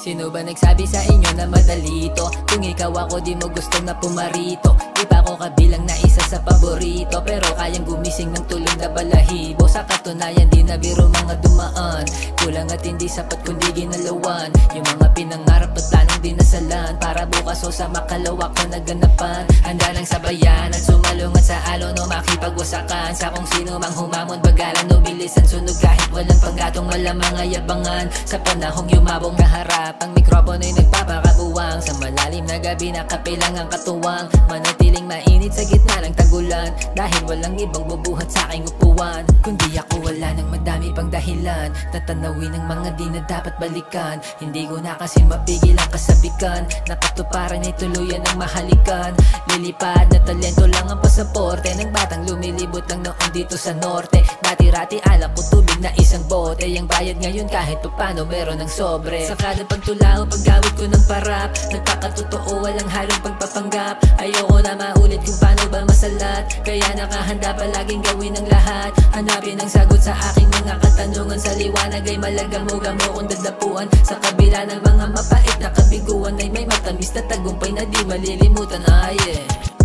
Sino ba nagsabi sa inyo na madali to? Kung ikaw ako di mo gusto na pumarito. Di pa ako kabilang na isa sa paborito, pero kayang gumising ng tulog na balahibo. Sa katunayan di na biro mga dumaan, kulang at hindi sapat kundi ginalawan. Yung mga pinangarap at planong dinasalan, para bukas o sa makalawak na naganapan. Handa lang sabayan at sumalungat sa alon o makipagwasakan sa kung sino mang humamon. Bagalan o bilisan sunog kahit walang panggatong, malamang ay abangan. Sa panahong yumabong na harap, ang mikropono ay nagpapakabuwang. Sa malalim na gabi nakapilang ang katuwang, manatiling mainit sa gitna ng tagulan, dahil walang ibang bubuhat sa aking upuan. Kundi ako wala nang madami pang dahilan, tatanawin ang mga di na dapat balikan. Hindi ko na kasi mapigil ang kasabikan, nakatuparan ay tuluyan ang mahalikan. Lilipad na talento lang ang pasaporte ng batang lumilibot lang noon dito sa norte. Dati-rati alak ko tubig na isang bote, ang bayad ngayon kahit paano meron ng sobre. Sa kada pagtulaw paggamit ko ng parap, nagpakatotoo walang halong pagpapanggap. Ayoko na maulit kung paano ba masalat, kaya nakahanda palaging gawin ang lahat. Hanapin ang sagot sa aking mga katanungan, sa liwanag ay malagamo-gamo kong dadapuan. Sa kabila ng mga mapait na kabiguan ay may matamis na tagumpay na di malilimutan. Ah yeah.